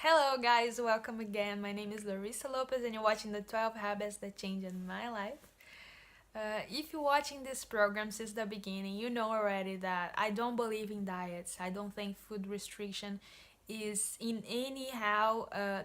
Hello guys, welcome again. My name is Larissa Lopes and you're watching the 12 Habits That Changed My Life. If you're watching this program since the beginning, you know already that I don't believe in diets. I don't think food restriction is in anyhow a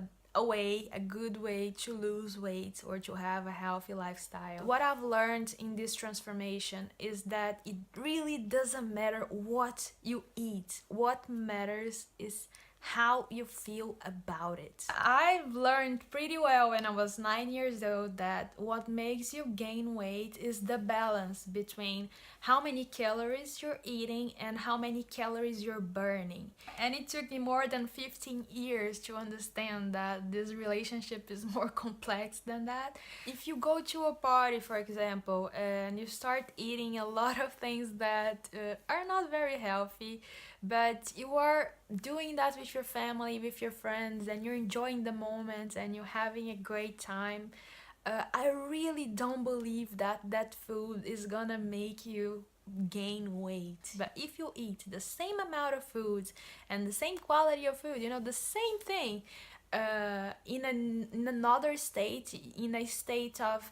good way to lose weight or to have a healthy lifestyle. What I've learned in this transformation is that it really doesn't matter what you eat. What matters is how you feel about it. I've learned pretty well when I was 9 years old that what makes you gain weight is the balance between how many calories you're eating and how many calories you're burning. And it took me more than 15 years to understand that this relationship is more complex than that. If you go to a party, for example, and you start eating a lot of things that are not very healthy, but you are doing that with your family, with your friends, and you're enjoying the moment and you're having a great time, I really don't believe that that food is gonna make you gain weight. But if you eat the same amount of food and the same quality of food, the same thing, in another state, in a state of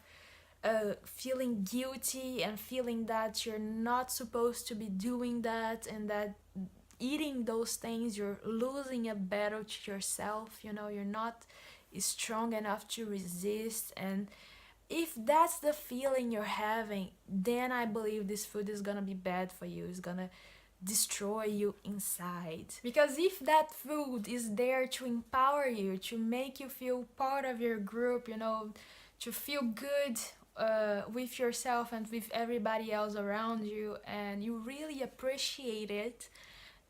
feeling guilty and feeling that you're not supposed to be doing that, and that eating those things you're losing a battle to yourself, you're not strong enough to resist. And if that's the feeling you're having, then I believe this food is gonna be bad for you. It's gonna destroy you inside. Because if that food is there to empower you, to make you feel part of your group, to feel good with yourself and with everybody else around you, and you really appreciate it,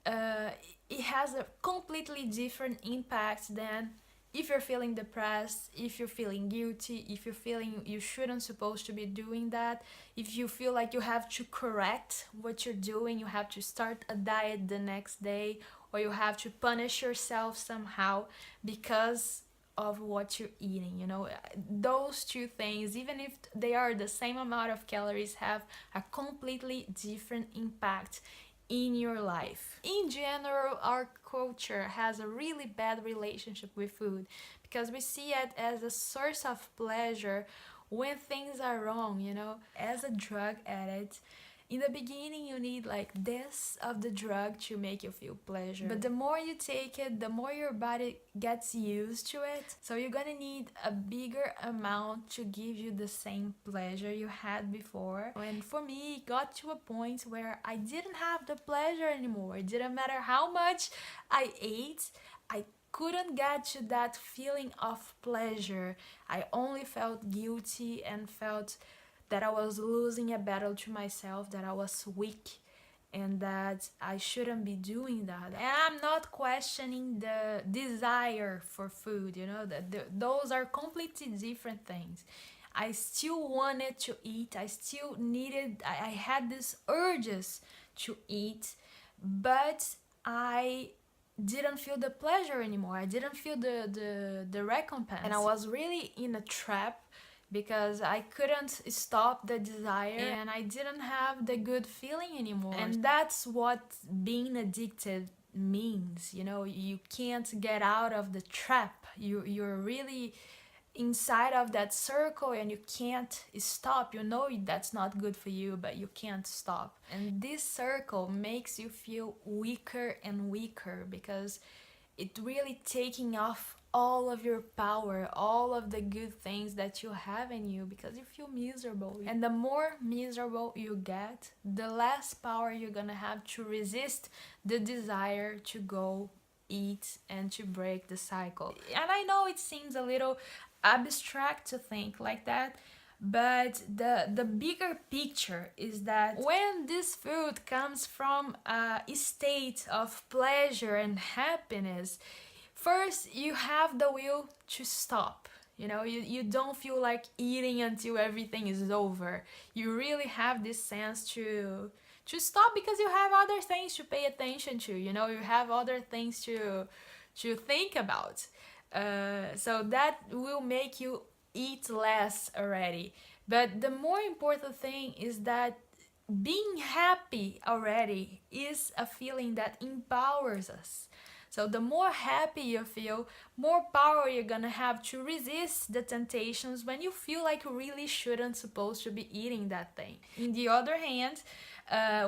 it has a completely different impact than if you're feeling depressed, if you're feeling guilty, if you're feeling you shouldn't supposed to be doing that, if you feel like you have to correct what you're doing, you have to start a diet the next day, or you have to punish yourself somehow because of what you're eating. Those two things, even if they are the same amount of calories, have a completely different impact in your life. In general, our culture has a really bad relationship with food because we see it as a source of pleasure when things are wrong. As a drug addict, in the beginning you need like this of the drug to make you feel pleasure, but the more you take it, the more your body gets used to it, so you're gonna need a bigger amount to give you the same pleasure you had before. And for me, it got to a point where I didn't have the pleasure anymore. It didn't matter how much I ate, I couldn't get to that feeling of pleasure. I only felt guilty and felt that I was losing a battle to myself, that I was weak, and that I shouldn't be doing that. And I'm not questioning the desire for food, those are completely different things. I still wanted to eat, I still needed, I had these urges to eat, but I didn't feel the pleasure anymore. I didn't feel the recompense. And I was really in a trap because I couldn't stop the desire and I didn't have the good feeling anymore. And that's what being addicted means. You can't get out of the trap. You're really inside of that circle and you can't stop. That's not good for you, but you can't stop. And this circle makes you feel weaker and weaker because it really taking off all of your power, all of the good things that you have in you, because you feel miserable. And the more miserable you get, the less power you're gonna have to resist the desire to go eat and to break the cycle. And I know it seems a little abstract to think like that, but the bigger picture is that when this food comes from a state of pleasure and happiness, first you have the will to stop. You don't feel like eating until everything is over. You really have this sense to stop because you have other things to pay attention to. You have other things to think about. So that will make you eat less already. But the more important thing is that being happy already is a feeling that empowers us. So the more happy you feel, more power you're gonna have to resist the temptations when you feel like you really shouldn't supposed to be eating that thing. In the other hand,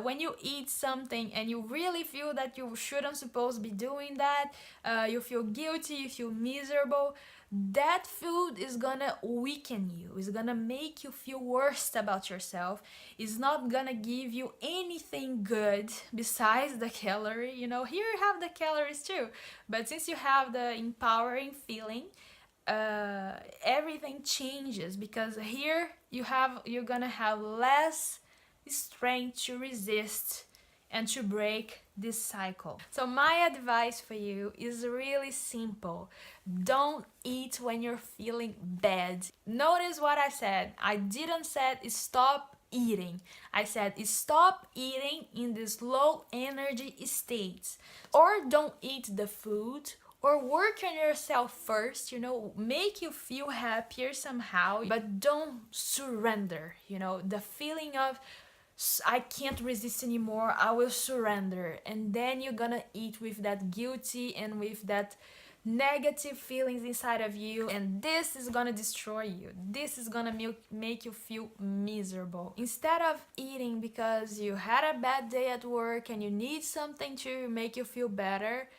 when you eat something and you really feel that you shouldn't supposed to be doing that, you feel guilty, you feel miserable, that food is gonna weaken you, is gonna make you feel worse about yourself, is not gonna give you anything good besides the calorie. You know, here you have the calories too, but since you have the empowering feeling, everything changes, because here you're gonna have less strength to resist and to break this cycle. So my advice for you is really simple. Don't eat when you're feeling bad. Notice what I said. I didn't say stop eating. I said stop eating in this low energy states. Or don't eat the food, or work on yourself first, you know, make you feel happier somehow, but don't surrender, you know, the feeling of I can't resist anymore, I will surrender, and then you're gonna eat with that guilty and with that negative feelings inside of you, and this is gonna destroy you. This is gonna make you feel miserable. Instead of eating because you had a bad day at work and you need something to make you feel better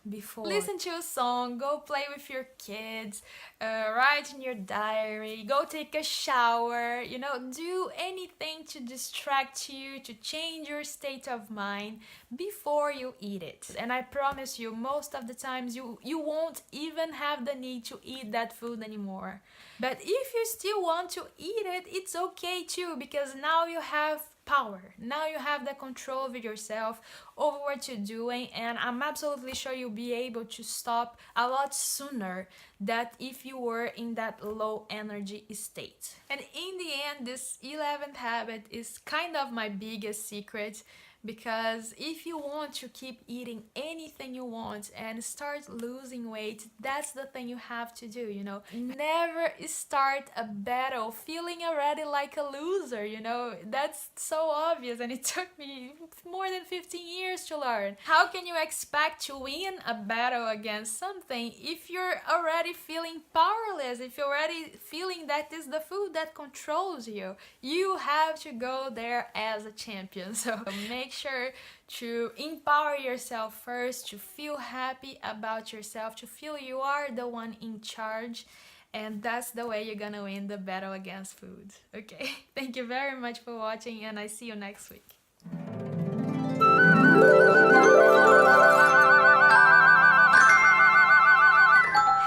before. Listen to a song, go play with your kids, write in your diary, go take a shower, you know, do anything to distract you, to change your state of mind before you eat it. And I promise you, most of the times you won't even have the need to eat that food anymore. But if you still want to eat it, it's okay too, because now you have power. Now you have the control over yourself, over what you're doing, and I'm absolutely sure you'll be able to stop a lot sooner than if you were in that low energy state. And in the end, this 11th habit is kind of my biggest secret, because if you want to keep eating anything you want and start losing weight, that's the thing you have to do, you know. Never start a battle feeling already like a loser, you know. That's so obvious, and it took me more than 15 years to learn. How can you expect to win a battle against something if you're already feeling powerless, if you're already feeling that is the food that controls you? You have to go there as a champion. So make sure to empower yourself first, to feel happy about yourself, to feel you are the one in charge, and that's the way you're gonna win the battle against food. Okay, thank you very much for watching, and I see you next week.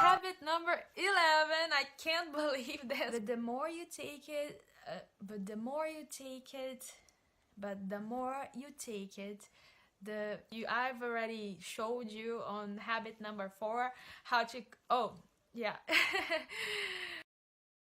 Habit number 11, I can't believe this. But the more you take it, I've already showed you on habit number 4 how to, oh yeah